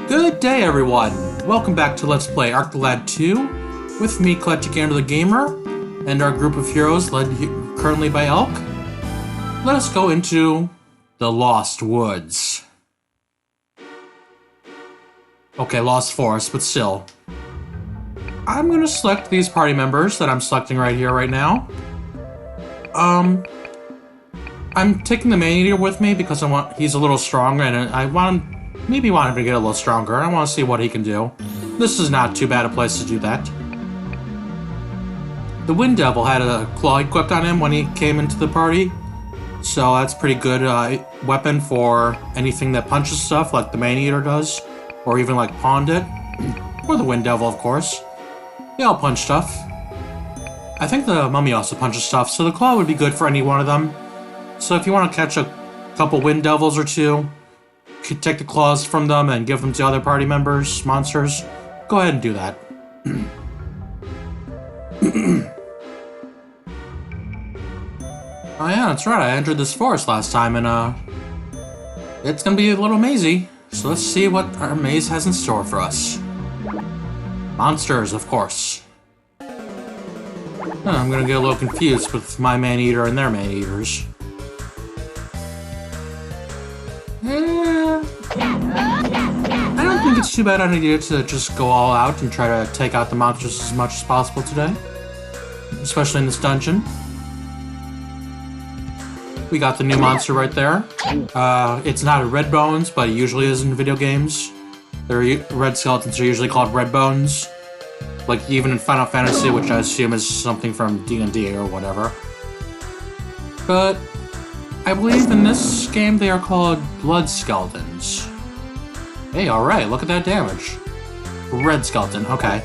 Good day, everyone! Welcome back to Let's Play Arclad 2, with me, EclecticAndrew the Gamer, and our group of heroes led currently by Elk. Let us go into the Lost Woods. Okay, Lost Forest, but still. I'm gonna select these party members that I'm selecting right here, right now. I'm taking the main eater with me because he's a little stronger, and I want him to get a little stronger. I want to see what he can do. This is not too bad a place to do that. The Wind Devil had a claw equipped on him when he came into the party, so that's a pretty good weapon for anything that punches stuff, like the main eater does, or even like pawned it, or the Wind Devil, of course. They all punch stuff. I think the Mummy also punches stuff, so the claw would be good for any one of them. So if you want to catch a couple Wind Devils or two, could take the claws from them and give them to other party members, monsters, go ahead and do that. Oh yeah, that's right, I entered this forest last time, and it's gonna be a little mazy, so let's see what our maze has in store for us. Monsters, of course. I'm gonna get a little confused with my man-eater and their man-eaters. I don't think it's too bad an idea to just go all out and try to take out the monsters as much as possible today. Especially in this dungeon. We got the new monster right there. It's not a red bones, but it usually is in video games. Red skeletons are usually called red bones. Like even in Final Fantasy, which I assume is something from D&D or whatever. But I believe in this game they are called blood skeletons. Hey, alright, look at that damage. Red skeleton, okay.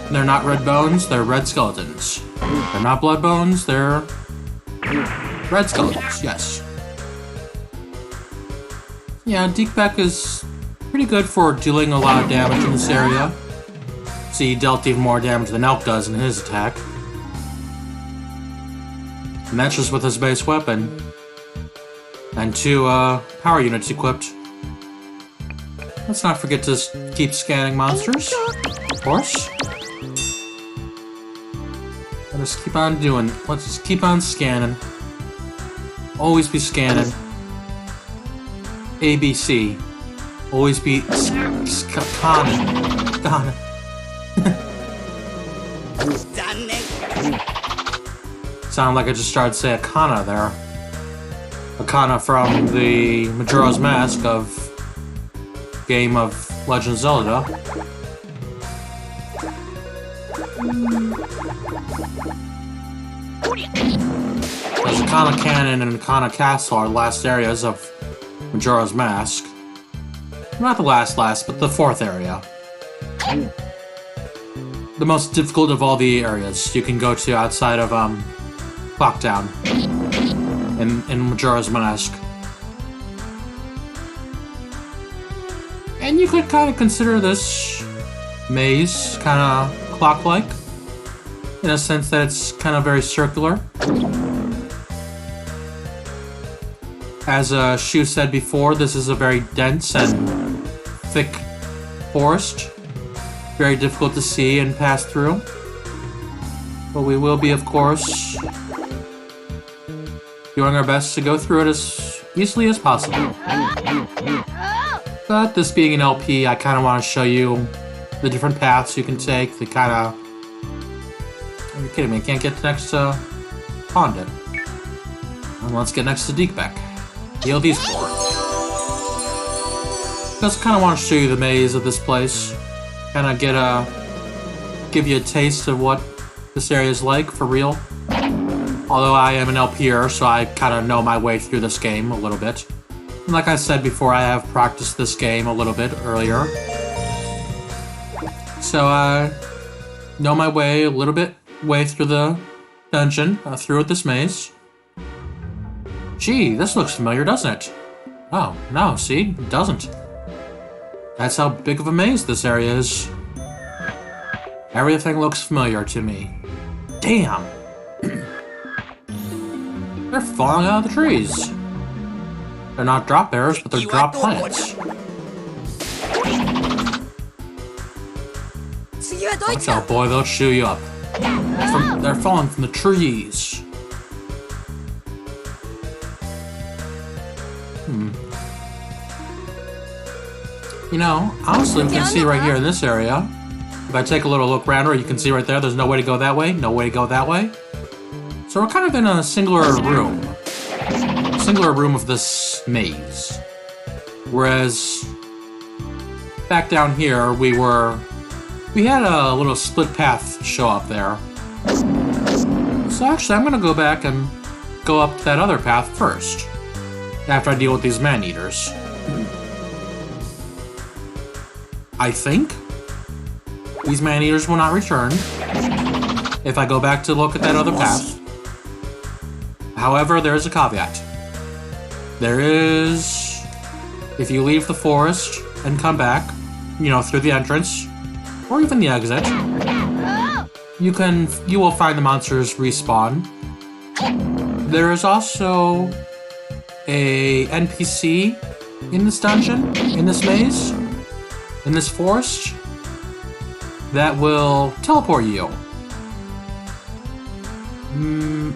They're not red bones, they're red skeletons. They're not blood bones, they're red skeletons, yes. Yeah, Eclectic is pretty good for dealing a lot of damage in this area. See, he dealt even more damage than Elk does in his attack. And that's just with his base weapon. And 2 power units equipped. Let's not forget to keep scanning monsters, of course. Let's keep on doing. Let's just keep on scanning. Always be scanning. ABC. Always be scanning. Sound like I just started to say Akana there. Akana from the Majora's Mask of game of Legend of Zelda. Because Akana Cannon and Akana Castle are the last areas of Majora's Mask. Not the last, but the 4th area. The most difficult of all the areas you can go to outside of Clocktown in Majora's Mask. And you could kind of consider this maze kind of clock-like, in a sense that it's kind of very circular. As Shu said before, this is a very dense and thick forest. Very difficult to see and pass through. But we will be, of course, doing our best to go through it as easily as possible. But this being an LP, I kind of want to show you the different paths you can take. The kind of... Are you kidding me? I can't get next to Pondit. And let's get next to Eclectic. Heal these 4. Just kind of want to show you the maze of this place. Kind of give you a taste of what this area is like for real. Although I am an LPer, so I kind of know my way through this game a little bit. And like I said before, I have practiced this game a little bit earlier. So I know my way a little bit through the dungeon, through this maze. Gee, this looks familiar, doesn't it? Oh, no, see? It doesn't. That's how big of a maze this area is. Everything looks familiar to me. Damn! They're falling out of the trees. They're not drop bearers, but they're drop plants. Watch out, boy, they'll chew you up. They're falling from the trees. You know, honestly, we can see right here in this area. If I take a little look around, you can see right there, there's no way to go that way, no way to go that way. So we're kind of in a singular room. Singular room of this maze. Whereas back down here, we had a little split path show up there. So actually, I'm gonna go back and go up that other path first, after I deal with these man-eaters. I think these man-eaters will not return if I go back to look at that other path. However, there is a caveat. There is, if you leave the forest and come back, you know, through the entrance, or even the exit, you will find the monsters respawn. There is also a NPC in this dungeon, in this maze, in this forest, that will teleport you.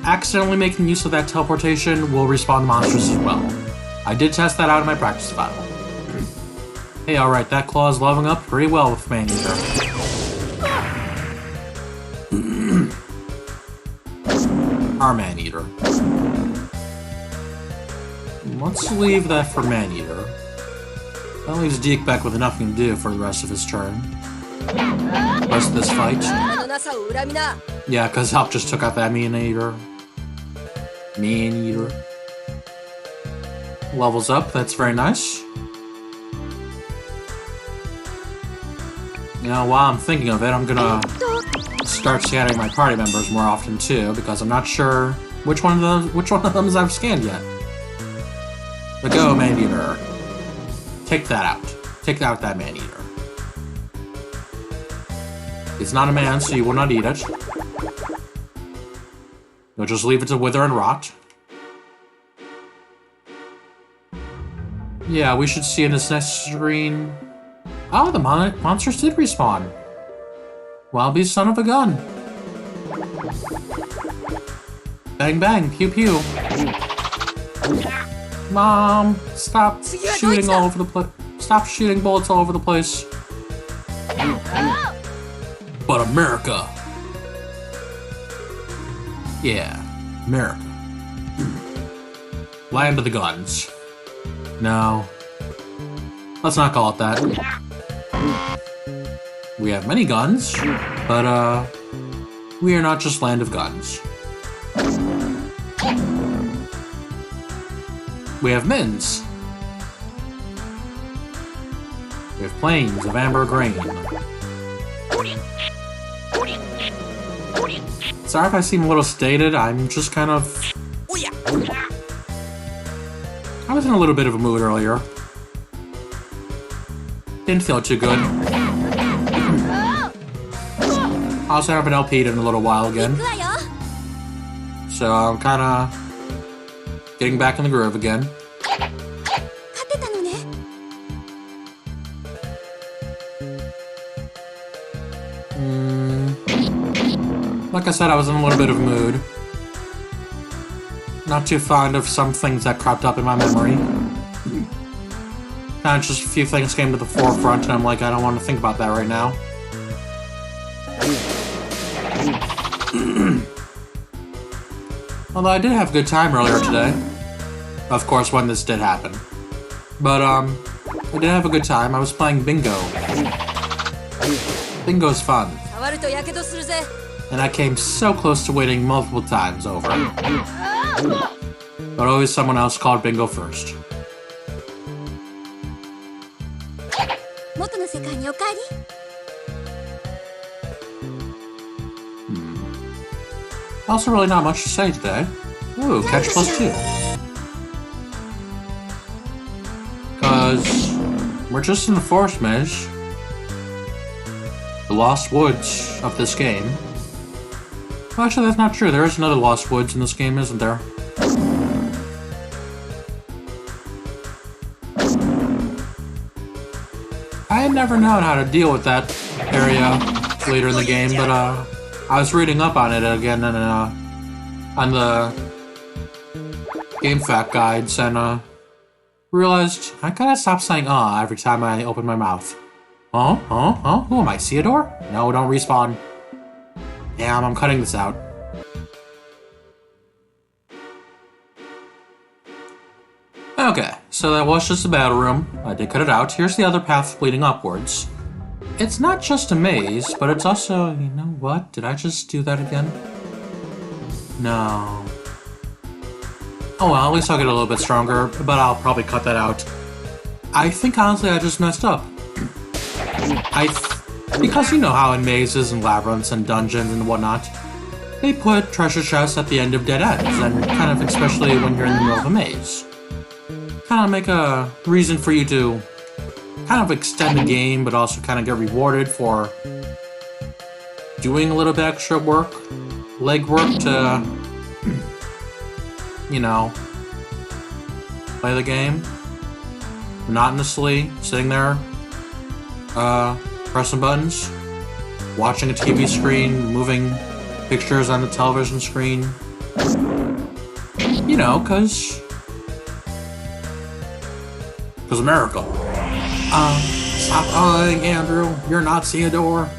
Accidentally making use of that teleportation will respawn the monsters as well. I did test that out in my practice battle. Hey, alright, that claw is leveling up pretty well with Man-Eater. Our Man-Eater. Let's leave that for Man-Eater. That leaves Deke back with nothing to do for the rest of his turn. The rest of this fight. Yeah, because Help just took out that Man-Eater. Man-Eater. Levels up, that's very nice. You know, while I'm thinking of it, I'm gonna start scanning my party members more often too, because I'm not sure which one of them I've scanned yet. But go, Man-Eater. Take that out. Take out that Man-Eater. It's not a man, so you will not eat it. You'll just leave it to wither and rot. Yeah, we should see in this next screen... Oh, the monsters did respawn. Wildby, son of a gun. Bang bang, pew pew. Mom, stop shooting all over the place. Stop shooting bullets all over the place. But America. Yeah, America. Land of the guns. No. Let's not call it that. We have many guns, but we are not just land of guns. We have mins. We have plains of amber grain. Sorry if I seem a little stated, I'm just kind of... I was in a little bit of a mood earlier. Didn't feel too good. I also haven't LP'd in a little while again. So I'm kinda getting back in the groove again. Like I said, I was in a little bit of a mood. Not too fond of some things that cropped up in my memory. Kind of just a few things came to the forefront, and I'm like, I don't want to think about that right now. Although I did have a good time earlier today. Of course, when this did happen. But, I did have a good time. I was playing bingo. Bingo's fun. And I came so close to winning multiple times over. But always someone else called bingo first. Also really not much to say today. Ooh, catch +2. Because we're just in the forest maze. The Lost Woods of this game. Well, actually, that's not true. There is another Lost Woods in this game, isn't there? I had never known how to deal with that area later in the game, but I was reading up on it again and on the game fact guides and realized I gotta stop saying every time I open my mouth. Huh? Who am I, Theodore? No, don't respawn. Damn, I'm cutting this out. Okay, so that was just the battle room. I did cut it out. Here's the other path leading upwards. It's not just a maze, but it's also... You know what? Did I just do that again? No. Oh well, at least I'll get a little bit stronger, but I'll probably cut that out. I think, honestly, I just messed up. Because you know how in mazes and labyrinths and dungeons and whatnot, they put treasure chests at the end of dead ends, and kind of especially when you're in the middle of a maze. Kind of make a reason for you to kind of extend the game, but also kind of get rewarded for doing a little bit extra work, legwork to, you know, play the game monotonously, sitting there, pressing buttons, watching a TV screen, moving pictures on the television screen. You know, cause America. Stop Andrew. You're not Theodore.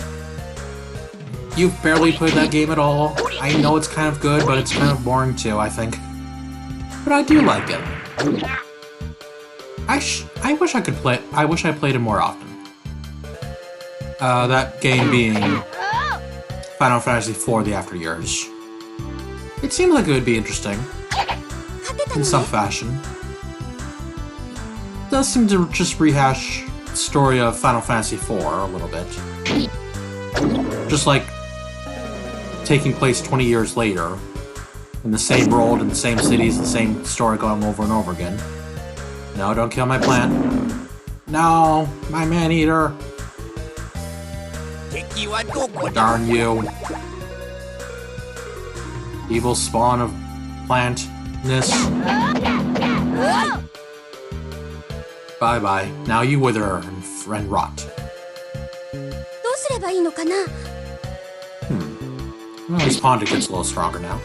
You've barely played that game at all. I know it's kind of good, but it's kind of boring too, I think. But I do like it. I wish I could play. I wish I played it more often. That game being Final Fantasy IV: The After Years. It seems like it would be interesting in some fashion. It does seem to just rehash the story of Final Fantasy IV a little bit. Just like taking place 20 years later, in the same world, in the same cities, the same story going over and over again. No, don't kill my plant. No, my man-eater. Darn you. Evil spawn of plantness. Bye-bye. Now you wither and rot. Well, at least Pondit gets a little stronger now.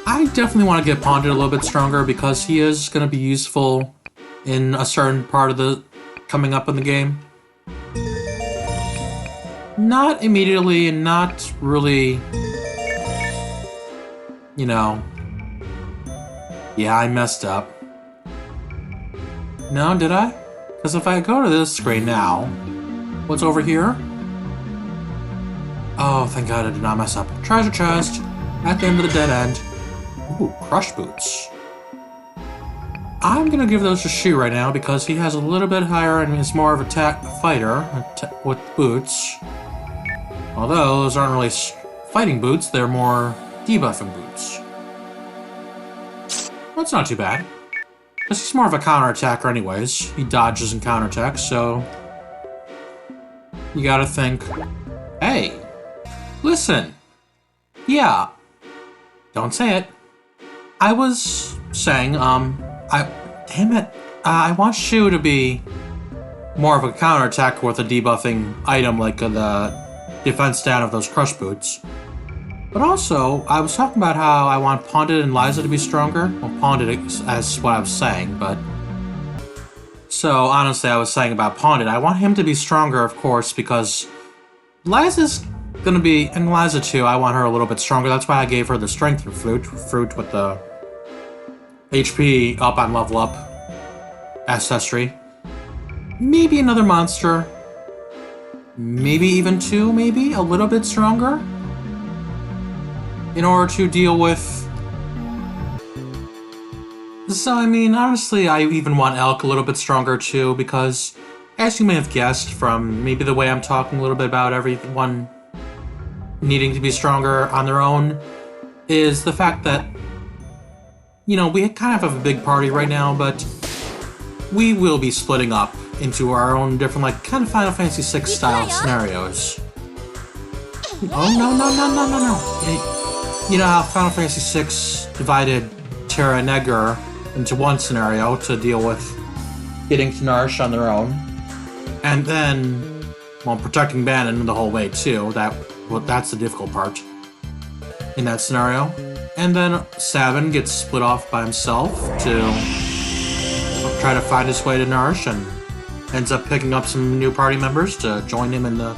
I definitely want to get Pondit a little bit stronger because he is going to be useful in a certain part of the coming up in the game. Not immediately and not really, you know. Yeah, I messed up. No, did I? Because if I go to this screen now, what's over here? Oh, thank God I did not mess up. Treasure chest at the end of the dead end. Ooh, crush boots. I'm gonna give those to Shu right now because he has a little bit higher and is more of a fighter with boots. Although those aren't really fighting boots, they're more debuffing boots. That's not too bad. Because he's more of a counterattacker anyways. He dodges and counterattacks, so you gotta think, hey, listen. Yeah. Don't say it. I was saying, damn it. I want Shu to be more of a counterattacker with a debuffing item like the defense stat of those crush boots. But also, I was talking about how I want Pondit and Liza to be stronger. Well, Pondit is what I was saying, but... So, honestly, I was saying about Pondit, I want him to be stronger, of course, because Liza's gonna be... And Liza, too, I want her a little bit stronger. That's why I gave her the Strength Fruit with the HP up on level up ancestry. Maybe another monster. Maybe even two, maybe? A little bit stronger? In order to deal with... So, I mean, honestly, I even want Elk a little bit stronger too, because, as you may have guessed from maybe the way I'm talking a little bit about everyone needing to be stronger on their own, is the fact that, you know, we kind of have a big party right now, but we will be splitting up into our own different, like, kind of Final Fantasy VI style scenarios. Oh, no. You know how Final Fantasy VI divided Terra and Edgar into one scenario to deal with getting to Nourish on their own, and then while protecting Bannon the whole way too. That's the difficult part in that scenario. And then Sabin gets split off by himself to try to find his way to Nourish, and ends up picking up some new party members to join him in the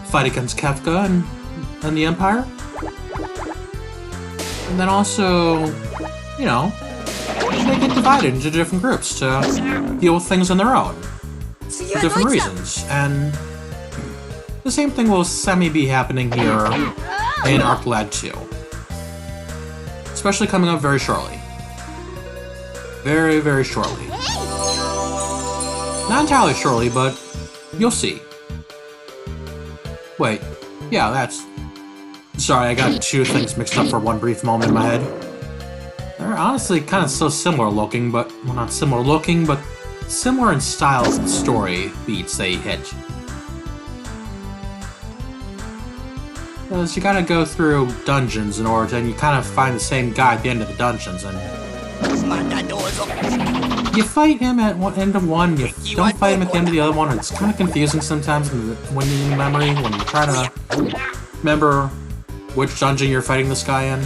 fight against Kefka and the Empire. And then also, you know, they get divided into different groups to deal with things on their own for different reasons. And the same thing will semi-be happening here in Arclad 2. Especially coming up very shortly. Very, very shortly. Not entirely shortly, but you'll see. Wait, yeah, that's... Sorry, I got two things mixed up for one brief moment in my head. They're honestly kind of so similar looking, but... Well, not similar looking, but similar in styles and story beats they hit. Because you gotta go through dungeons in order to... And you kind of find the same guy at the end of the dungeons, and... You fight him at end of one, you don't fight him at the end of the other one, and it's kind of confusing sometimes when you're in memory, when you're trying to remember which dungeon you're fighting this guy in.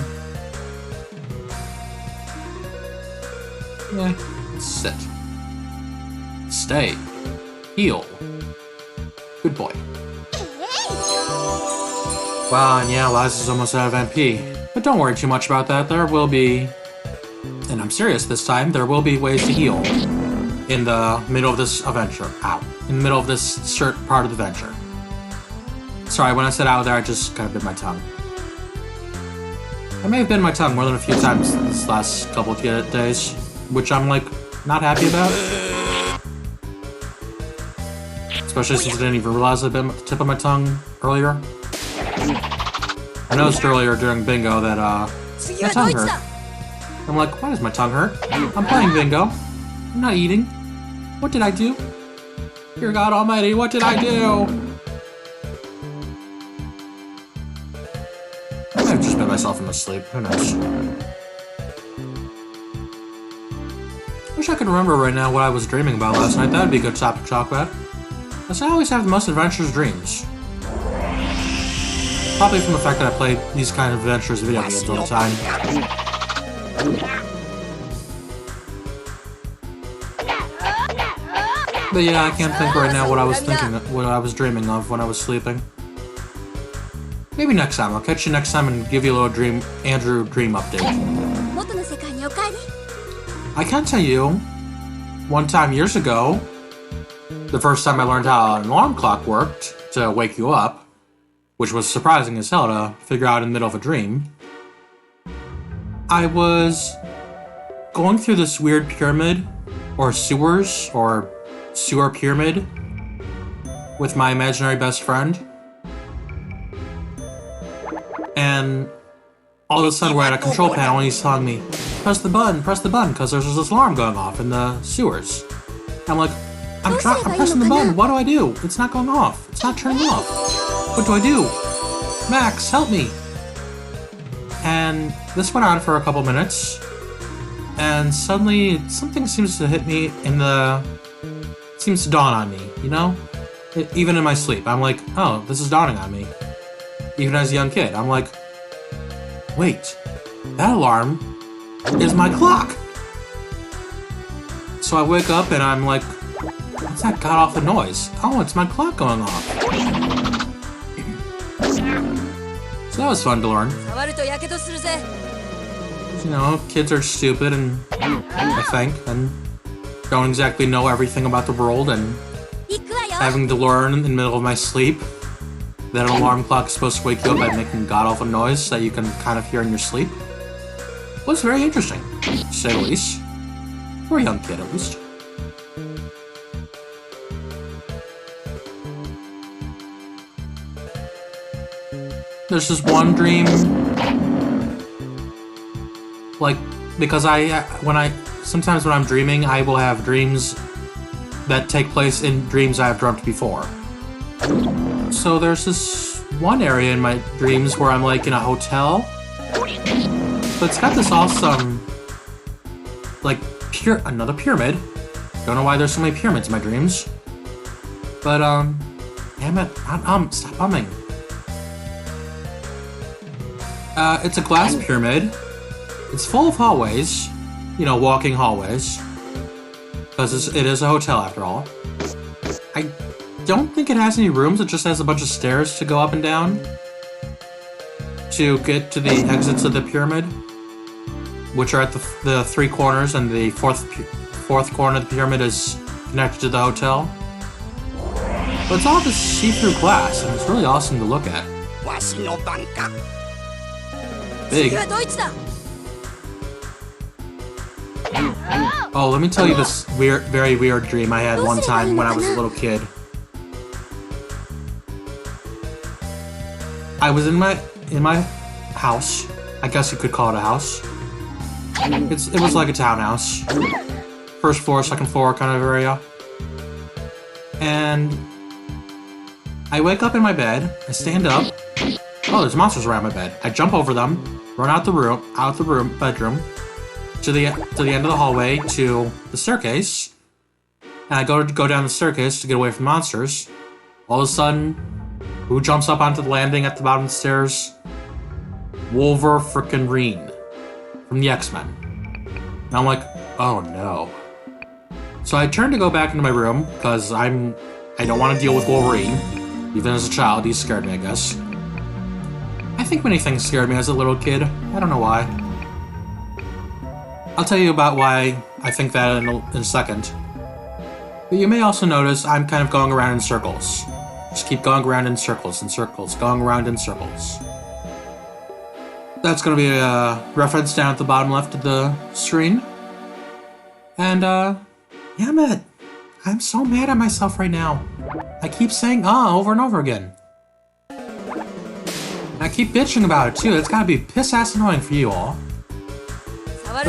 Yeah, sit. Stay. Heal. Good boy. Wow, and yeah, Laz is almost out of MP. But don't worry too much about that, there will be... And I'm serious this time, there will be ways to heal in the middle of this adventure. Ow. In the middle of this certain part of the adventure. Sorry, when I said out there, I just kind of bit my tongue. I may have bitten my tongue more than a few times this last couple of days, which I'm, like, not happy about. Especially since I didn't even realize I bit the tip of my tongue earlier. I noticed earlier during bingo that, my tongue hurt. I'm like, why does my tongue hurt? I'm playing bingo. I'm not eating. What did I do? Dear God Almighty, what did I do? I might have just bit myself in my sleep. Who knows? Wish I could remember right now what I was dreaming about last night. That'd be a good topic to talk about. Because I always have the most adventurous dreams. Probably from the fact that I play these kind of adventurous video games all the time. But yeah, I can't think right now what I was dreaming of when I was sleeping. Maybe next time. I'll catch you next time and give you a little Andrew dream update. I can tell you, one time years ago, the first time I learned how an alarm clock worked to wake you up, which was surprising as hell to figure out in the middle of a dream, I was going through this weird pyramid, or sewers, or sewer pyramid, with my imaginary best friend. And all of a sudden we're at a control panel and he's telling me, press the button, because there's this alarm going off in the sewers. I'm like, I'm pressing the button, what do I do? It's not going off. It's not turning off. What do I do? Max, help me. And this went on for a couple minutes, and suddenly something seems to hit me seems to dawn on me, you know? Even in my sleep, I'm like, oh, this is dawning on me. Even as a young kid, I'm like, wait, that alarm is my clock. So I wake up and I'm like, what's that god-awful noise? Oh, it's my clock going off. So that was fun to learn. You know, kids are stupid, and I think, and don't exactly know everything about the world, and having to learn in the middle of my sleep that an alarm clock is supposed to wake you up by making god-awful noise that you can kind of hear in your sleep was very interesting, to say the least. For a young kid, at least. There's this one dream, like, because sometimes when I'm dreaming, I will have dreams that take place in dreams I have dreamt before. So there's this one area in my dreams where I'm like in a hotel, but it's got this awesome, like, another pyramid. Don't know why there's so many pyramids in my dreams, but Damn it. Stop humming. It's a glass pyramid. It's full of hallways. You know, walking hallways. Because it is a hotel after all. I don't think it has any rooms. It just has a bunch of stairs to go up and down to get to the exits of the pyramid, which are at the three corners, and the fourth corner of the pyramid is connected to the hotel. But it's all this see-through glass, and it's really awesome to look at. Big. Oh, let me tell you this very weird dream I had one time when I was a little kid. I was in my house. I guess you could call it a house. It was like a townhouse. First floor, second floor kind of area. And I wake up in my bed, I stand up. Oh, there's monsters around my bed. I jump over them, run out the bedroom, to the end of the hallway to the staircase. And I go down the staircase to get away from monsters. All of a sudden, who jumps up onto the landing at the bottom of the stairs? Wolverine from the X-Men. And I'm like, oh no. So I turn to go back into my room because I don't want to deal with Wolverine. Even as a child, he scared me, I guess. I think many things scared me as a little kid. I don't know why. I'll tell you about why I think that in a second. But you may also notice I'm kind of going around in circles. Just keep going around in circles and circles, going around in circles. That's going to be a reference down at the bottom left of the screen. And, damn it. I'm so mad at myself right now. I keep saying over and over again. And I keep bitching about it too. It's gotta be piss-ass annoying for you all. But,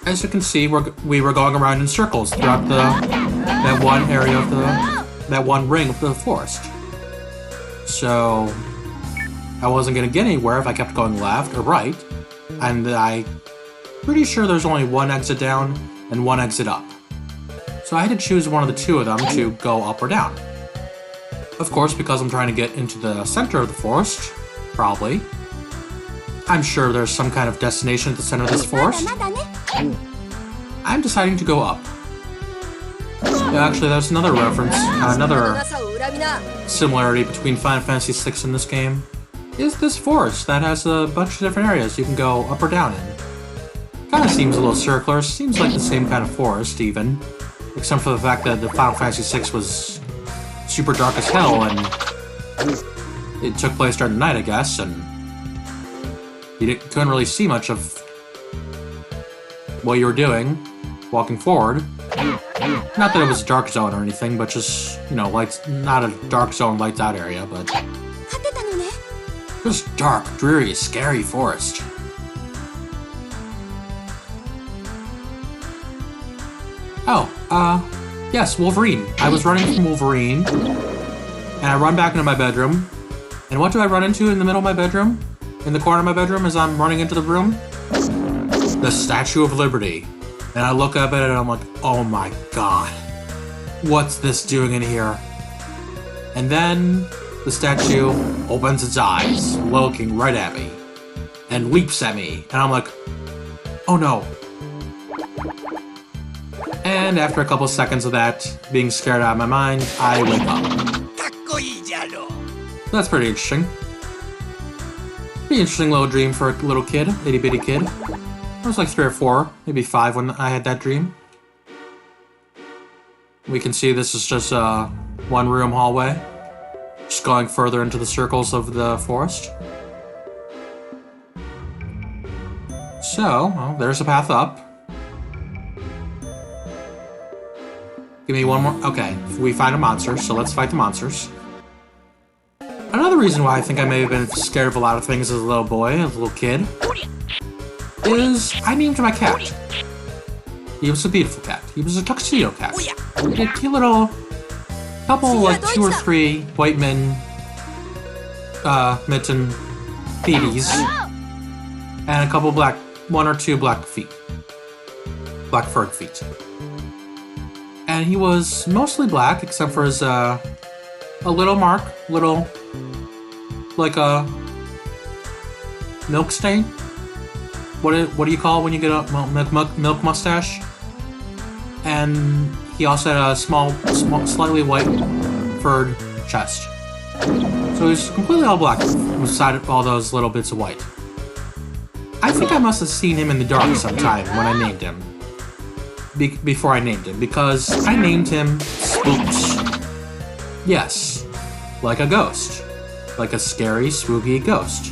as you can see, we were going around in circles throughout that one area of that one ring of the forest. So I wasn't gonna get anywhere if I kept going left or right, and I'm pretty sure there's only one exit down and one exit up. So I had to choose one of the two of them to go up or down. Of course, because I'm trying to get into the center of the forest, probably. I'm sure there's some kind of destination at the center of this forest. I'm deciding to go up. Yeah, actually, there's another reference, another similarity between Final Fantasy VI and this game. Is this forest that has a bunch of different areas you can go up or down in. Kind of seems a little circular, seems like the same kind of forest, even. Except for the fact that the Final Fantasy VI was super dark as hell, and it took place during the night, I guess, and you couldn't really see much of what you were doing, walking forward. Not that it was a dark zone or anything, but just, you know, not a dark zone lights out area, but just dark, dreary, scary forest. Oh, yes, Wolverine. I was running from Wolverine, and I run back into my bedroom. And what do I run into in the middle of my bedroom? In the corner of my bedroom as I'm running into the room? The Statue of Liberty. And I look up at it and I'm like, oh my god. What's this doing in here? And then the statue opens its eyes, looking right at me, and leaps at me. And I'm like, oh no. And after a couple seconds of that, being scared out of my mind, I wake up. That's pretty interesting. Pretty interesting little dream for a little kid, itty bitty kid. I was like 3 or 4, maybe 5 when I had that dream. We can see this is just a one-room hallway, just going further into the circles of the forest. So, well, there's a path up. Give me one more. Okay, we find a monster, so let's fight the monsters. Another reason why I think I may have been scared of a lot of things as a little boy, as a little kid, is I named my cat. He was a beautiful cat. He was a tuxedo cat. He had a cute little couple, like 2 or 3 white mitten feeties, and a couple 1 or 2 black feet. Black furred feet. And he was mostly black, except for his, a little mark, like a milk stain. What do you call it when you get a milk mustache? And he also had a small, slightly white furred chest. So he's completely all black, beside all those little bits of white. I think I must have seen him in the dark sometime when I named him. Before I named him, because I named him Spooks. Yes, like a ghost. Like a scary, spooky ghost.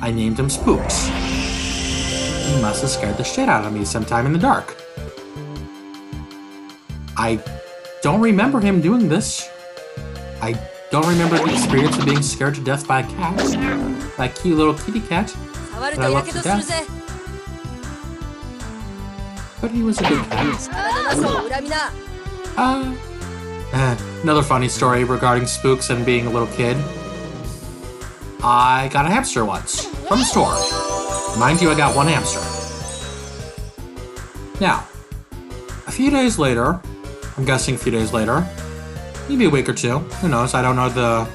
I named him Spooks. He must have scared the shit out of me sometime in the dark. I don't remember him doing this. I don't remember the experience of being scared to death by a cat. By a cute little kitty cat that I love to death. But he was a good cat. Another funny story regarding Spooks and being a little kid. I got a hamster once from the store. Mind you, I got one hamster. Now, a few days later, I'm guessing a few days later, maybe a week or two, who knows, I don't know the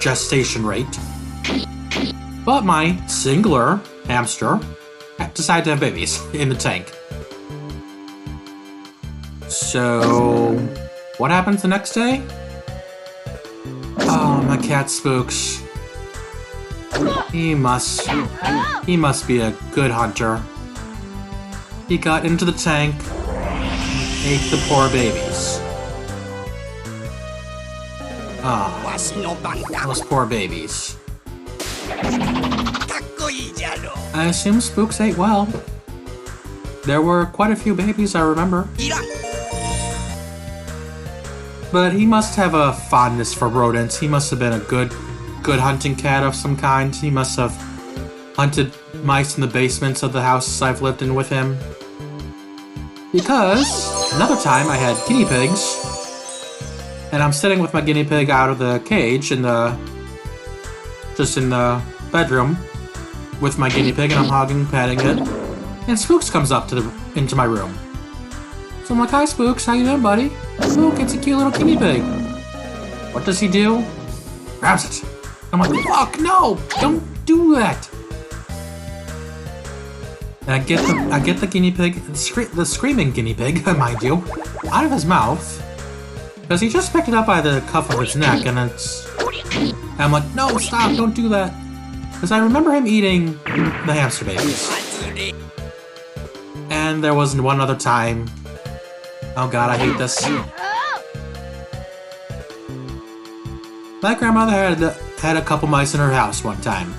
gestation rate. But my singular hamster decided to have babies in the tank. So, what happens the next day? Oh, my cat Spooks. He must be a good hunter. He got into the tank, ate the poor babies. Ah, those poor babies. I assume Spooks ate well. There were quite a few babies, I remember. But he must have a fondness for rodents. He must have been a good hunting cat of some kind. He must have hunted mice in the basements of the houses I've lived in with him. Because another time I had guinea pigs, and I'm sitting with my guinea pig out of the cage just in the bedroom with my guinea pig, and I'm hugging, petting it, and Spooks comes up into my room. So I'm like, "Hi, Spooks, how you doing, buddy?" Look, it's a cute little guinea pig. What does he do? Grabs it. I'm like, "Fuck, no! Don't do that!" And I get the guinea pig, the screaming guinea pig, mind you, out of his mouth, because he just picked it up by the cuff of his neck, and I'm like, "No, stop! Don't do that!" Because I remember him eating the hamster babies. And there was one other time. Oh god, I hate this. My grandmother had a couple mice in her house one time.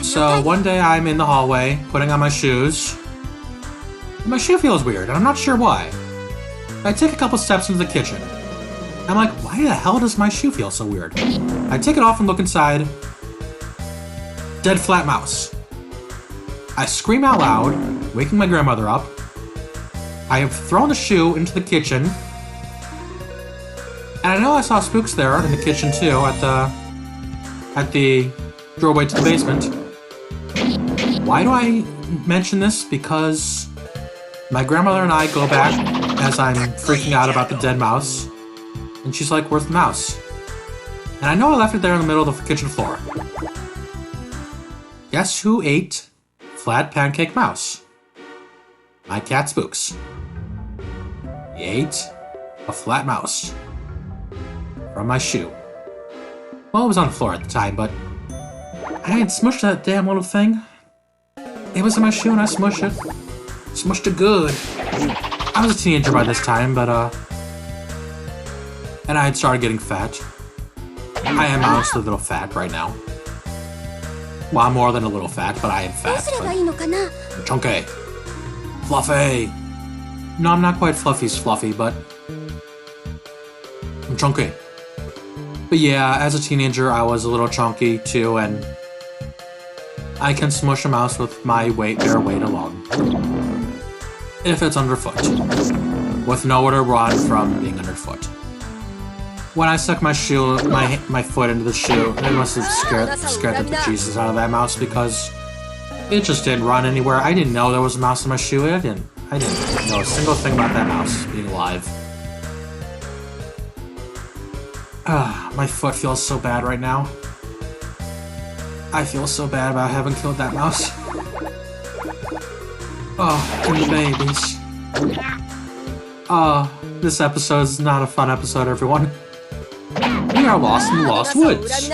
So one day I'm in the hallway, putting on my shoes. And my shoe feels weird, and I'm not sure why. I take a couple steps into the kitchen. I'm like, why the hell does my shoe feel so weird? I take it off and look inside. Dead flat mouse. I scream out loud, waking my grandmother up. I have thrown the shoe into the kitchen. And I know I saw Spooks there in the kitchen too, at the doorway to the basement. Why do I mention this? Because my grandmother and I go back as I'm freaking out about the dead mouse. And she's like, "Where's the mouse?" And I know I left it there in the middle of the kitchen floor. Guess who ate Flat Pancake Mouse? My cat Spooks. He ate a flat mouse from my shoe. Well, it was on the floor at the time, but I had smushed that damn little thing. It was in my shoe and I smushed it. Smushed it good. I was a teenager by this time, but and I had started getting fat. I am honestly a little fat right now. Well, I'm more than a little fat, but I am fat. I'm chunky. Fluffy. No, I'm not quite Fluffy's fluffy, but I'm chunky. But yeah, as a teenager, I was a little chunky too, and I can smush a mouse with my bare weight alone. If it's underfoot. With nowhere to run from being underfoot. When I stuck my foot into the shoe, it must have scared the bejesus out of that mouse because it just didn't run anywhere. I didn't know there was a mouse in my shoe. I didn't know a single thing about that mouse being alive. My foot feels so bad right now. I feel so bad about having killed that mouse. Oh, and the babies. Oh, this episode is not a fun episode, everyone. We are lost in the Lost Woods.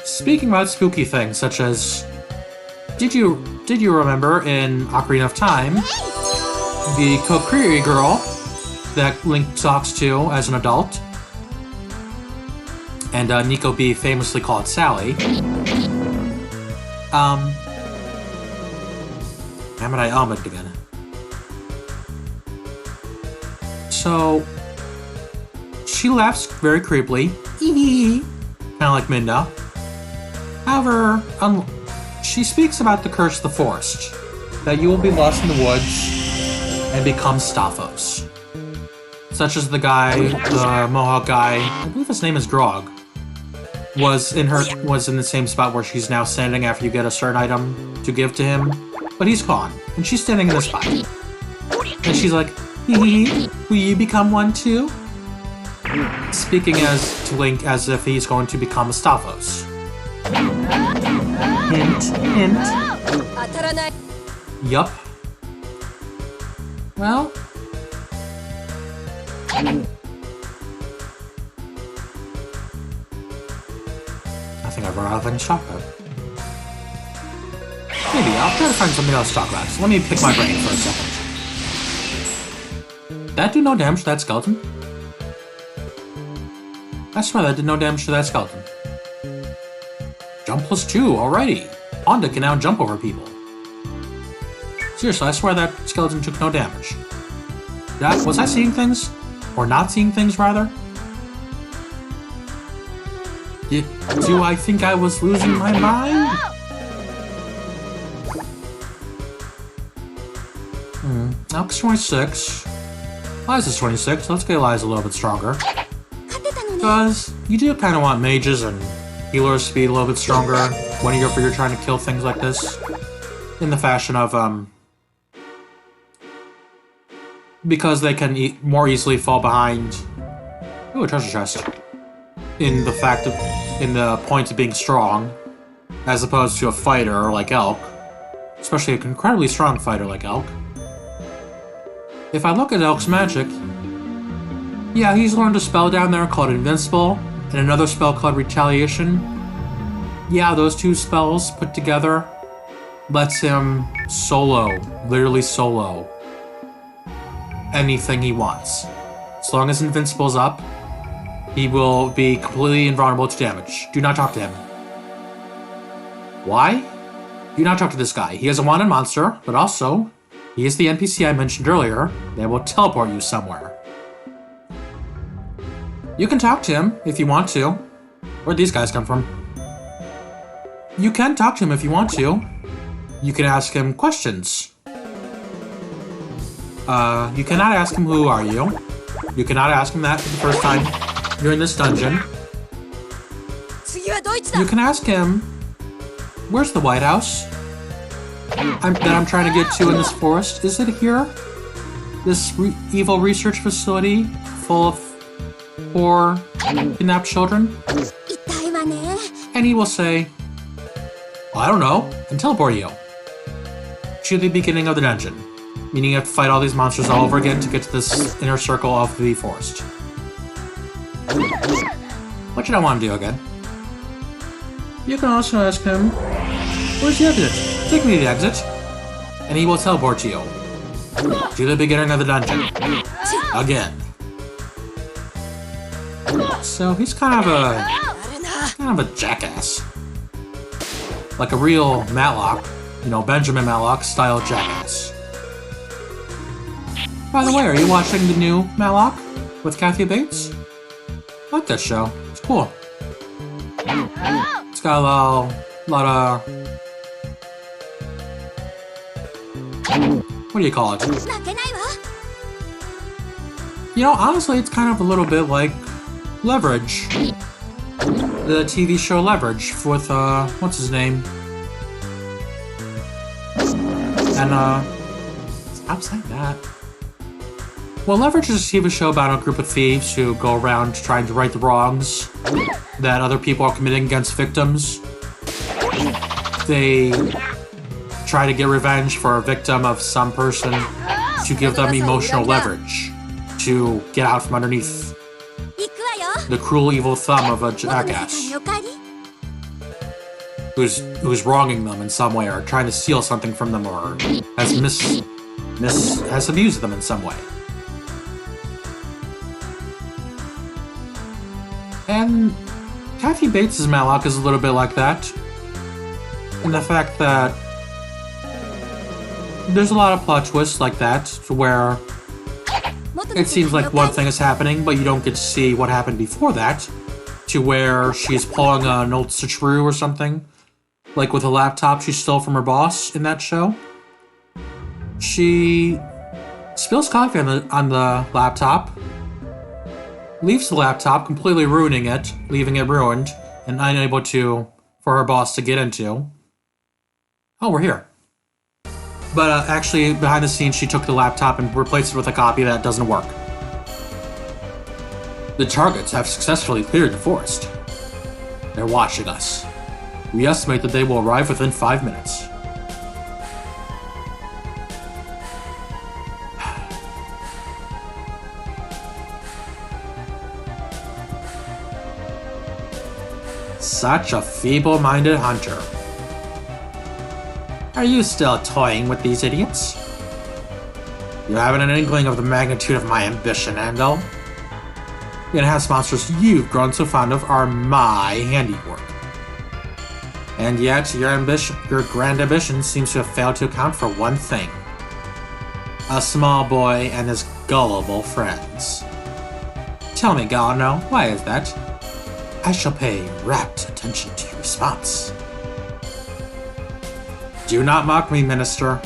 Speaking about spooky things, such as... Did you remember in Ocarina of Time, the Kokiri girl that Link talks to as an adult, and Nico B famously called Sally. Damn it, I ummed again. So, she laughs very creepily, kind of like Minda. However, she speaks about the curse of the forest, that you will be lost in the woods and become Staphos. Such as the guy, the Mohawk guy, I believe his name is Grog, was in the same spot where she's now standing after you get a certain item to give to him, but he's gone, and she's standing in this spot. And she's like, will you become one too? Speaking as to Link as if he's going to become a Staphos. Hint, hint. Yup. Well... I think I've run out of things to talk about. Maybe, I'll try to find something else to talk about. So let me pick my brain for a second. That did no damage to that skeleton. I swear that did no damage to that skeleton. Jump +2, alrighty. Honda can now jump over people. Seriously, I swear that skeleton took no damage. Was I seeing things? Or not seeing things, rather? Do I think I was losing my mind? Alex 26. Liza's 26. Let's get Liza a little bit stronger. Because you do kind of want mages and healers to be a little bit stronger when you're trying to kill things like this. In the fashion of, because they can more easily fall behind... Ooh, a treasure chest. In the point of being strong, as opposed to a fighter like Elk. Especially an incredibly strong fighter like Elk. If I look at Elk's magic... Yeah, he's learned a spell down there called Invincible, and another spell called Retaliation. Yeah, those two spells put together lets him solo, literally solo, anything he wants. As long as Invincible's up, he will be completely invulnerable to damage. Do not talk to him. Why? Do not talk to this guy. He is a wanted monster, but also, he is the NPC I mentioned earlier that will teleport you somewhere. You can talk to him if you want to. Where'd these guys come from? You can talk to him if you want to. You can ask him questions. You cannot ask him who are you. You cannot ask him that for the first time you're in this dungeon. You can ask him, where's the White House? That I'm trying to get to in this forest. Is it here? This evil research facility full of poor kidnapped children? And he will say, well, I don't know, and teleport you to the beginning of the dungeon. Meaning you have to fight all these monsters all over again to get to this inner circle of the forest. What should I want to do again? You can also ask him, where's the exit? Take me to the exit. And he will teleport you to the beginning of the dungeon. Again. So he's kind of a jackass. Like a real Matlock, you know, Benjamin Matlock style jackass. By the way, are you watching the new Matlock with Kathy Bates? I like that show. It's cool. It's got a lot of... What do you call it? You know, honestly, it's kind of a little bit like Leverage. The TV show Leverage with, what's his name? And, I Stop saying that. Well, Leverage is a TV show about a group of thieves who go around trying to right the wrongs that other people are committing against victims. They try to get revenge for a victim of some person to give them emotional leverage to get out from underneath the cruel, evil thumb of a jackass who's wronging them in some way or trying to steal something from them or has abused them in some way. And Kathy Bates' Malak is a little bit like that. In the fact that there's a lot of plot twists like that, to where it seems like one thing is happening, but you don't get to see what happened before that, to where she's pulling an old switcheroo or something, like with a laptop she stole from her boss in that show. She spills coffee on the laptop, leaves the laptop, completely ruining it, leaving it ruined, and unable for her boss to get into. Oh, we're here. But actually, behind the scenes, she took the laptop and replaced it with a copy that doesn't work. The targets have successfully cleared the forest. They're watching us. We estimate that they will arrive within 5 minutes. Such a feeble-minded hunter. Are you still toying with these idiots? You haven't an inkling of the magnitude of my ambition, Andal. The enhanced monsters you've grown so fond of are my handiwork. And yet, your grand ambition seems to have failed to account for one thing. A small boy and his gullible friends. Tell me, Gallarno, why is that? I shall pay rapt attention to your response. Do not mock me, Minister.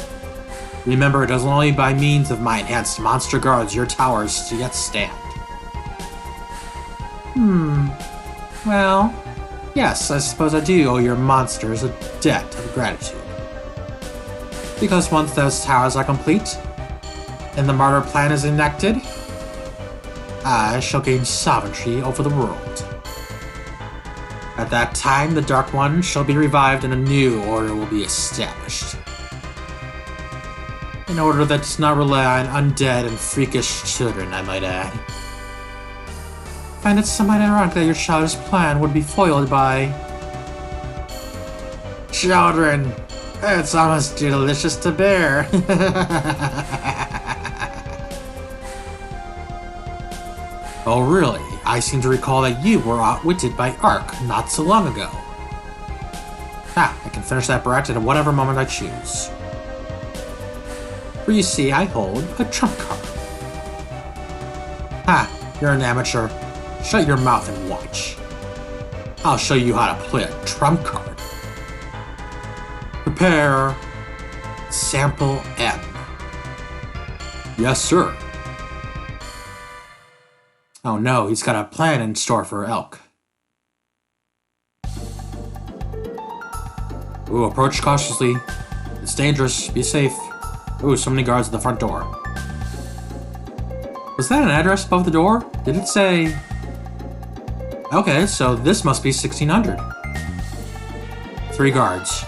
Remember, it is only by means of my enhanced monster guards your towers yet stand. Well, yes, I suppose I do owe your monsters a debt of gratitude. Because once those towers are complete, and the martyr plan is enacted, I shall gain sovereignty over the world. At that time, the Dark One shall be revived and a new order will be established. An order that does not rely on undead and freakish children, I might add. I find it somewhat ironic that your childish plan would be foiled by... children! It's almost delicious to bear. Oh, really? I seem to recall that you were outwitted by Ark not so long ago. I can finish that brat at whatever moment I choose. For you see, I hold a trump card. You're an amateur. Shut your mouth and watch. I'll show you how to play a trump card. Prepare Sample M. Yes, sir. Oh no, he's got a plan in store for Elk. Ooh, approach cautiously. It's dangerous. Be safe. Ooh, so many guards at the front door. Was that an address above the door? Did it say... Okay, so this must be 1600. 3 guards.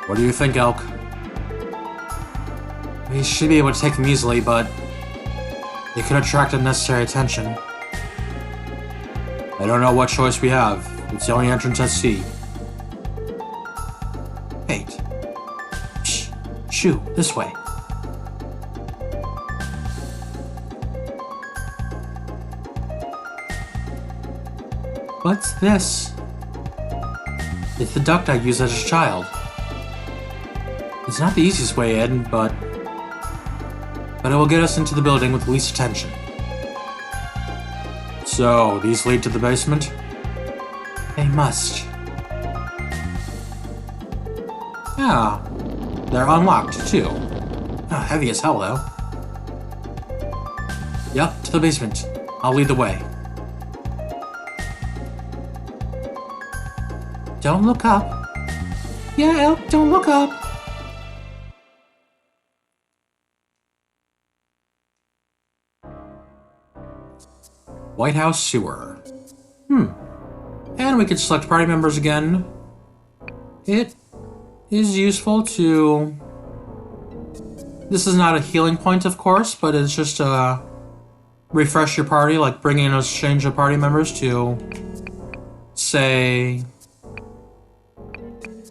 What do you think, Elk? We should be able to take them easily, but... they could attract unnecessary attention. I don't know what choice we have. It's the only entrance I see. Wait. Shh. Shoo, this way. What's this? It's the duct I used as a child. It's not the easiest way in, but it will get us into the building with least attention. So, these lead to the basement? They must. Ah, they're unlocked, too. Heavy as hell, though. Yep, to the basement. I'll lead the way. Don't look up. Yeah, Elk, don't look up. White House Sewer. And we can select party members again. It is useful to... This is not a healing point, of course, but it's just to refresh your party, like bringing in a change of party members to, say,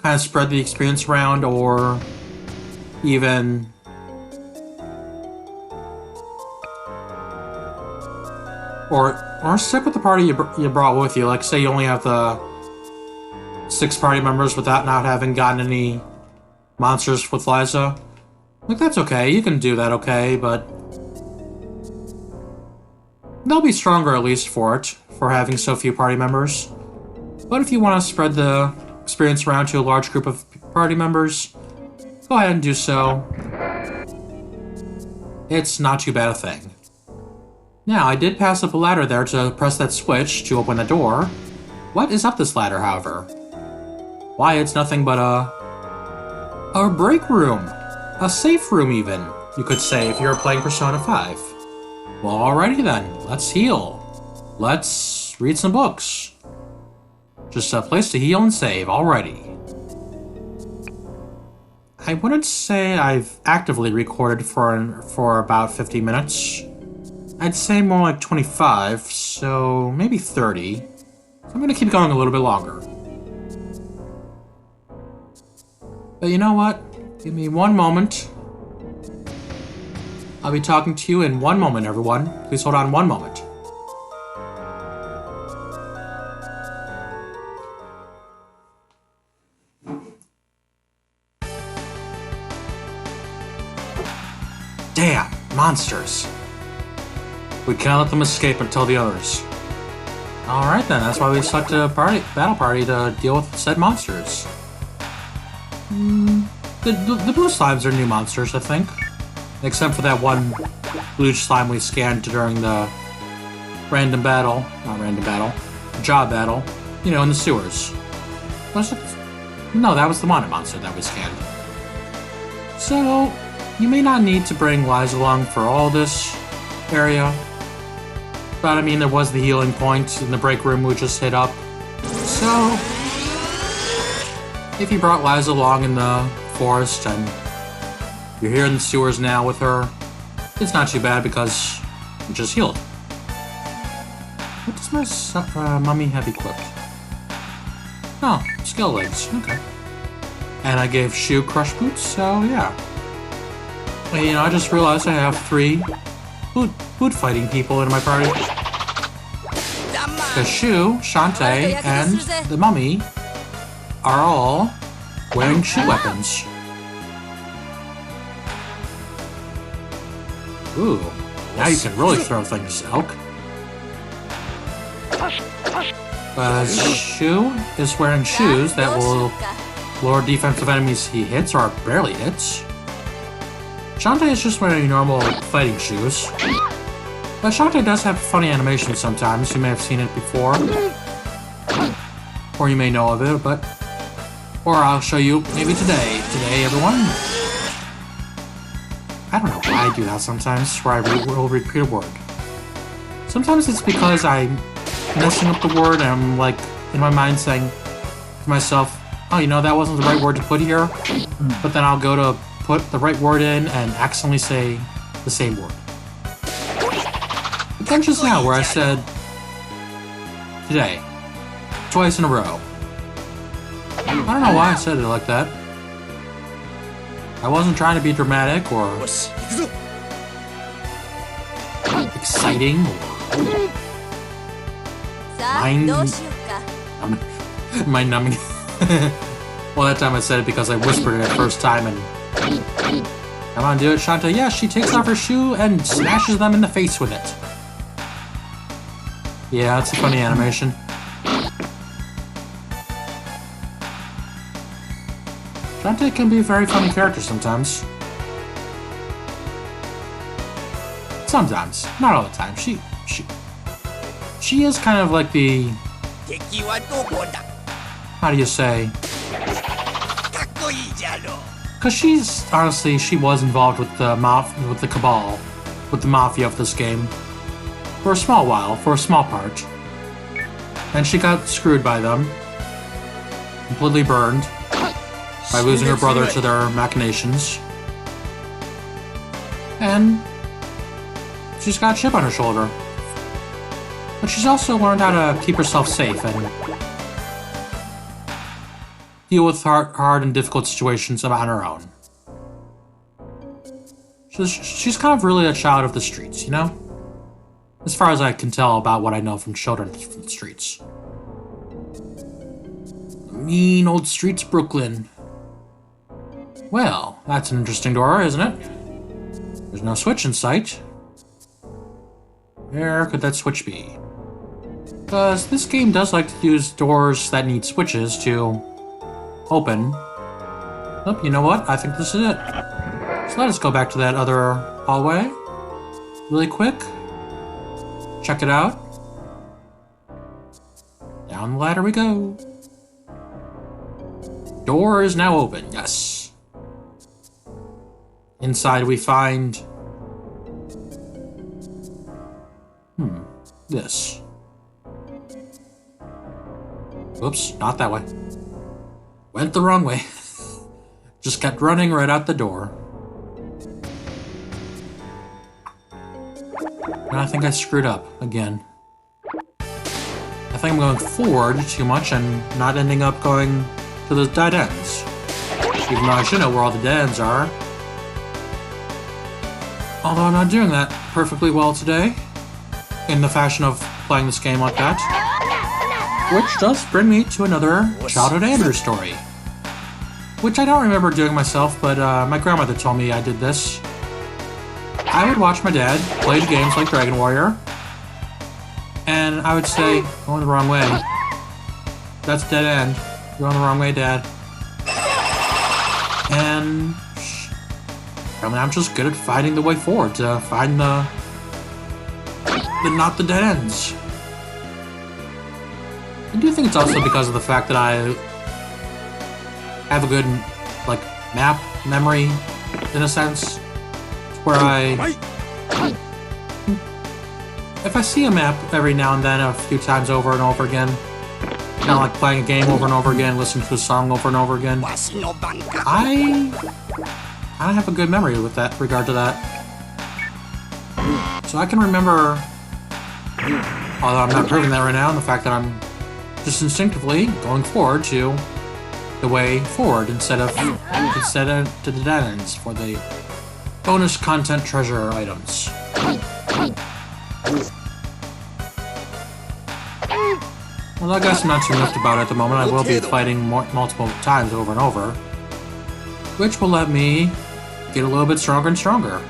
kind of spread the experience around, or even... Or stick with the party you brought with you. Like, say you only have the 6 party members without not having gotten any monsters with Liza. Like, that's okay. You can do that okay, but... They'll be stronger at least for it, for having so few party members. But if you want to spread the experience around to a large group of party members, go ahead and do so. It's not too bad a thing. Now, I did pass up a ladder there to press that switch to open the door. What is up this ladder, however? Why, it's nothing but a break room. A safe room, even, you could say if you were playing Persona 5. Well, alrighty then. Let's heal. Let's read some books. Just a place to heal and save, alrighty. I wouldn't say I've actively recorded for about 50 minutes. I'd say more like 25, so maybe 30. So I'm gonna keep going a little bit longer. But you know what? Give me one moment. I'll be talking to you in one moment, everyone. Please hold on one moment. Damn, monsters. We can't let them escape and tell the others. Alright then, that's why we selected a battle party to deal with said monsters. The blue slimes are new monsters, I think. Except for that one blue slime we scanned during the job battle, you know, in the sewers. Was it? No, that was the wanted monster that we scanned. So, you may not need to bring Liza along for all this area. But I mean, there was the healing point in the break room we just hit up. So, if you brought Liza along in the forest and you're here in the sewers now with her, it's not too bad because you just healed. What does my mummy have equipped? Oh, skill legs, okay. And I gave Shu crush boots, so yeah. And, you know, I just realized I have 3 boot fighting people in my party. Because Shu, Shantae, and the mummy are all wearing shoe weapons. Ooh, now you can really throw things, Elk. Shu is wearing shoes that will lower defensive enemies he hits or barely hits. Shantae is just wearing normal fighting shoes. But Shantae does have funny animations sometimes. You may have seen it before. Or you may know of it, but... Or I'll show you maybe today. Today, everyone. I don't know why I do that sometimes, where I will repeat a word. Sometimes it's because I'm messing up the word and I'm like, in my mind saying to myself, oh, you know, that wasn't the right word to put here. But then I'll go to put the right word in and accidentally say the same word. But then just now, where I said today, twice in a row. I don't know why I said it like that. I wasn't trying to be dramatic or exciting or mind numbing. Well, that time I said it because I whispered it first time and... Come on, do it, Shanta. Yeah, she takes off her shoe and smashes them in the face with it. Yeah, it's a funny animation. Shanta can be a very funny character sometimes. Sometimes, not all the time. She is kind of like the... How do you say? Because she's, honestly, she was involved with the cabal, with the mafia of this game. For a small while, for a small part. And she got screwed by them. Completely burned. By losing her brother to their machinations. And she's got a chip on her shoulder. But she's also learned how to keep herself safe and deal with hard and difficult situations on her own. She's kind of really a child of the streets, you know? As far as I can tell about what I know from children from the streets. Mean old streets, Brooklyn. Well, that's an interesting door, isn't it? There's no switch in sight. Where could that switch be? Because this game does like to use doors that need switches to open. Oh, you know what? I think this is it. So let us go back to that other hallway. Really quick. Check it out. Down the ladder we go. Door is now open, yes. Inside we find... this. Oops, not that way. Went the wrong way. Just kept running right out the door. And I think I screwed up again. I think I'm going forward too much and not ending up going to the dead ends. Even though I should know where all the dead ends are. Although I'm not doing that perfectly well today. In the fashion of playing this game like that. Which does bring me to another Childhood Andrew story. Which I don't remember doing myself, but my grandmother told me I did this. I would watch my dad play the games like Dragon Warrior, and I would say, going the wrong way. That's dead end. You're going the wrong way, Dad. And I mean, I'm just good at finding the way forward to find the not the dead ends. I do think it's also because of the fact that I have a good, like, map memory, in a sense, where if I see a map every now and then a few times over and over again, kind of like playing a game over and over again, listening to a song over and over again, I have a good memory with that regard to that. So I can remember, although I'm not proving that right now, and the fact that I'm just instinctively going forward to the way forward instead of to the dead ends for the bonus content treasure items. Well, I guess I'm not too miffed about it at the moment. I will be fighting multiple times over and over, which will let me get a little bit stronger and stronger.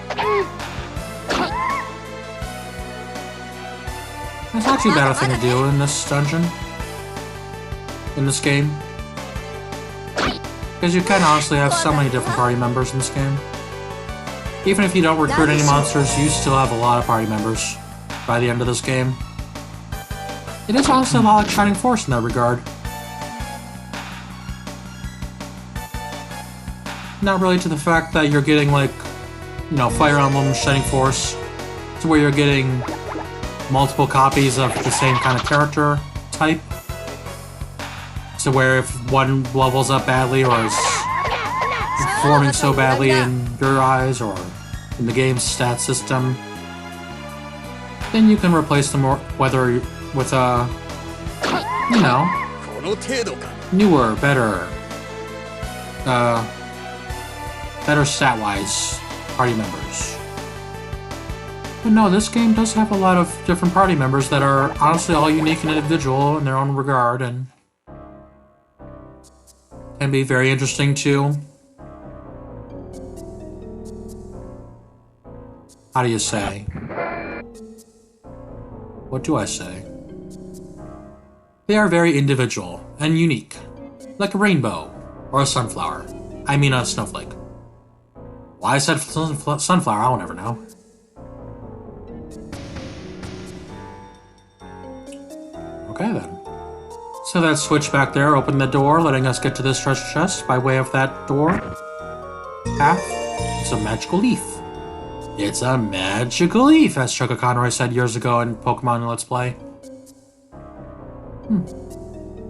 That's not too bad a thing to do in this dungeon. In this game. Because you can honestly have so many different party members in this game. Even if you don't recruit any monsters, you still have a lot of party members by the end of this game. It is honestly a lot like Shining Force in that regard. Not really to the fact that you're getting, like, you know, Fire Emblem, Shining Force, to where you're getting multiple copies of the same kind of character type. So where if one levels up badly or is performing so badly in your eyes or in the game's stat system, then you can replace them whether with a, you know, newer, better stat-wise party members. But no, this game does have a lot of different party members that are honestly all unique and individual in their own regard, and can be very interesting to, how do you say? What do I say? They are very individual and unique, like a rainbow or a sunflower. I mean a snowflake. Why I said sunflower, I'll never know. Okay then. So that switch back there opened the door, letting us get to this treasure chest by way of that door path. It's a magical leaf. It's a magical leaf, as Choco Conroy said years ago in Pokemon Let's Play.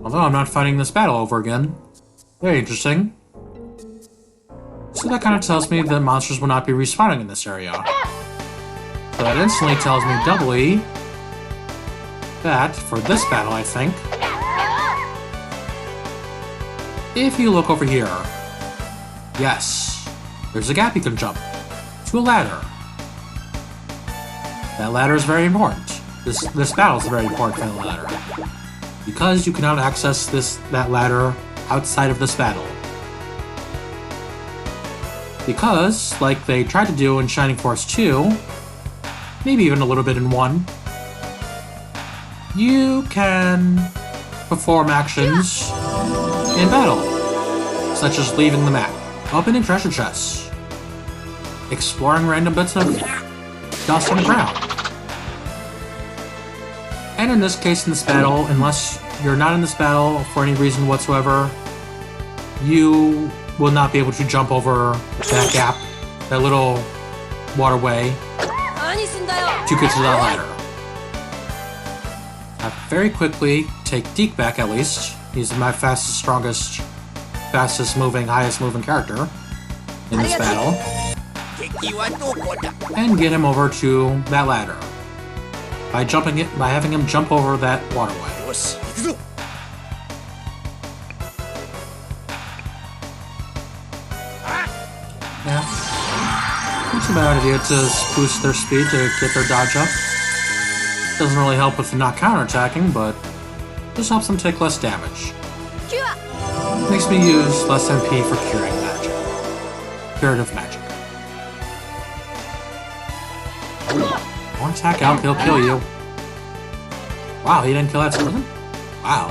Although I'm not fighting this battle over again. Very interesting. So that kind of tells me that monsters will not be respawning in this area. So that instantly tells me doubly that, for this battle, I think, if you look over here, yes, there's a gap you can jump to a ladder. That ladder is very important. This battle is very important for the ladder, because you cannot access that ladder outside of this battle. Because, like they tried to do in Shining Force 2, maybe even a little bit in 1, you can perform actions in battle, such as leaving the map, opening treasure chests, exploring random bits of dust on the ground. And in this case, in this battle, unless you're not in this battle for any reason whatsoever, you will not be able to jump over that gap, that little waterway, to get to that ladder. I very quickly take Deke back, at least. He's my fastest, strongest, fastest moving, highest moving character in this battle. And get him over to that ladder by having him jump over that waterway. Yeah. It's a bad idea to boost their speed to get their dodge up. Doesn't really help with not counterattacking, but just helps them take less damage. Makes me use less MP for curing magic. Curative magic. One attack out, he'll kill you. Wow, he didn't kill that skeleton? Wow.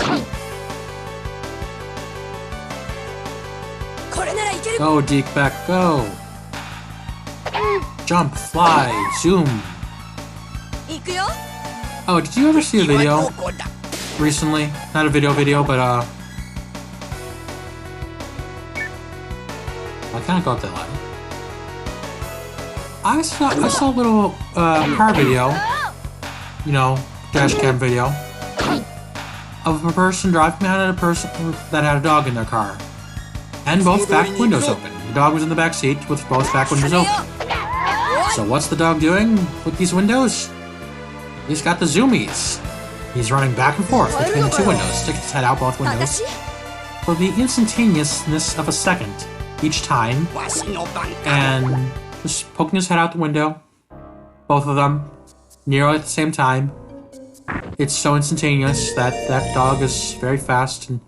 Go, Deke back, go! Jump, fly, zoom! Oh, did you ever see a video recently? Not a video, but I can't go up that ladder. I saw a little car video, you know, dash cam video, of a person driving behind a person that had a dog in their car. And both back windows open. The dog was in the back seat with both back windows open. So what's the dog doing with these windows? He's got the zoomies. He's running back and forth between the two windows, sticking his head out both windows for the instantaneousness of a second each time, and just poking his head out the window, both of them, nearly at the same time. It's so instantaneous that that dog is very fast and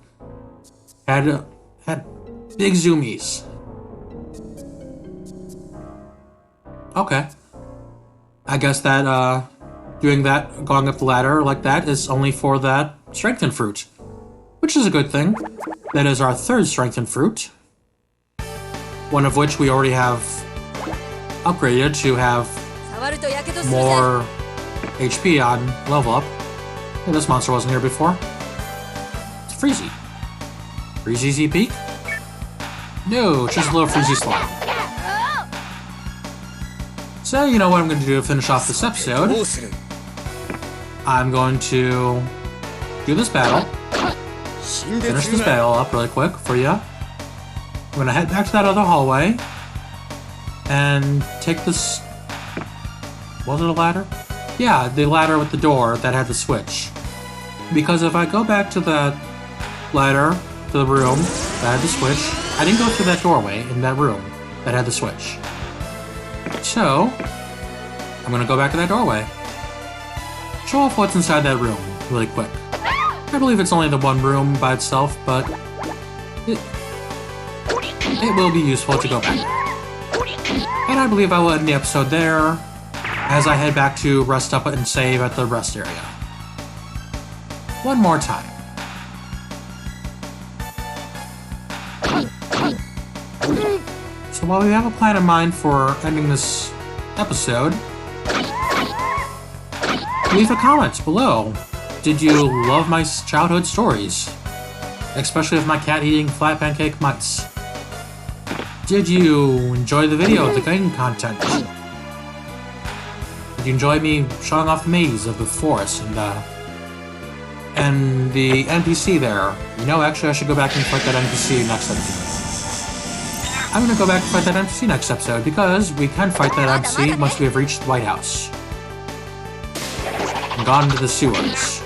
had big zoomies. Okay. I guess that, doing that, going up the ladder like that, is only for that strengthened fruit. Which is a good thing. That is our third strengthened fruit. One of which we already have upgraded to have more HP on level up. Hey, this monster wasn't here before. It's Freezy. Freezy's peak? No, it's just a little Freezy slime. So, you know what I'm going to do to finish off this episode? I'm going to do this battle. Finish this battle up really quick for you. I'm going to head back to that other hallway. And take this... Was it a ladder? Yeah, the ladder with the door that had the switch. Because if I go back to that ladder, to the room that had the switch, I didn't go through that doorway in that room that had the switch. So, I'm gonna go back to that doorway. Show off what's inside that room really quick. I believe it's only the one room by itself, but it will be useful to go back. And I believe I will end the episode there as I head back to rest up and save at the rest area. One more time. So while we have a plan in mind for ending this episode, leave a comment below. Did you love my childhood stories? Especially of my cat eating flat pancake mice. Did you enjoy the video, the game content? you enjoy me showing off the maze of the forest and the NPC there? You know, actually, I should go back and fight that NPC next episode. I'm gonna go back and fight that NPC next episode because we can fight that NPC once we have reached the White House and gone into the sewers.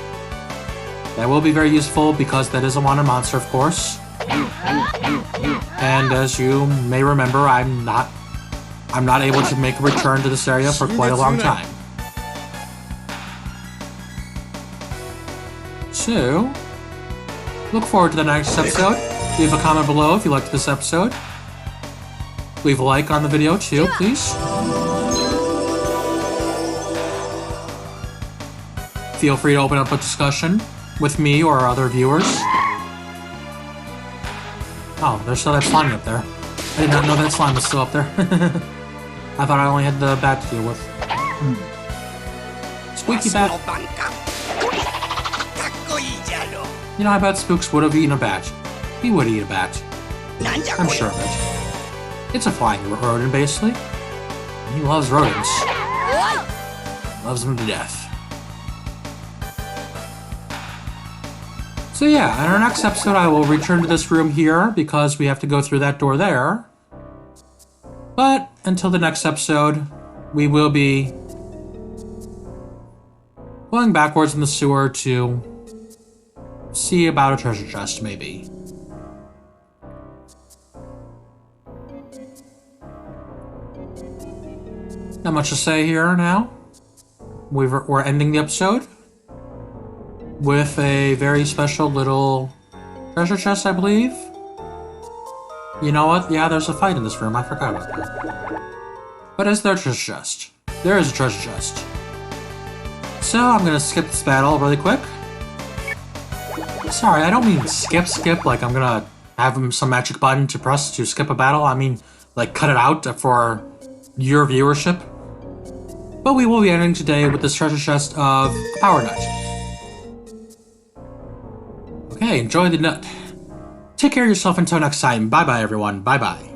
That will be very useful because that is a wanted monster, of course. And as you may remember, I'm not able to make a return to this area for quite a long time. So, look forward to the next episode. Leave a comment below if you liked this episode. Leave a like on the video too, please. Feel free to open up a discussion with me or other viewers. Oh, there's still that slime up there. I did not know that slime was still up there. I thought I only had the bat to deal with. Squeaky bat. You know, I bet Spooks would have eaten a bat. He would eat a bat. I'm sure of it. It's a flying rodent, basically. He loves rodents. Loves them to death. So yeah, in our next episode I will return to this room here because we have to go through that door there. But until the next episode, we will be going backwards in the sewer to see about a treasure chest, maybe. Not much to say here now. We're ending the episode with a very special little treasure chest, I believe. You know what? Yeah, there's a fight in this room. I forgot about that. But is there a treasure chest? There is a treasure chest. So I'm gonna skip this battle really quick. Sorry, I don't mean skip, like I'm gonna have some magic button to press to skip a battle. I mean, like, cut it out for your viewership. But we will be ending today with this treasure chest of a power nut. Okay, enjoy the nut. Take care of yourself until next time. Bye-bye, everyone. Bye-bye.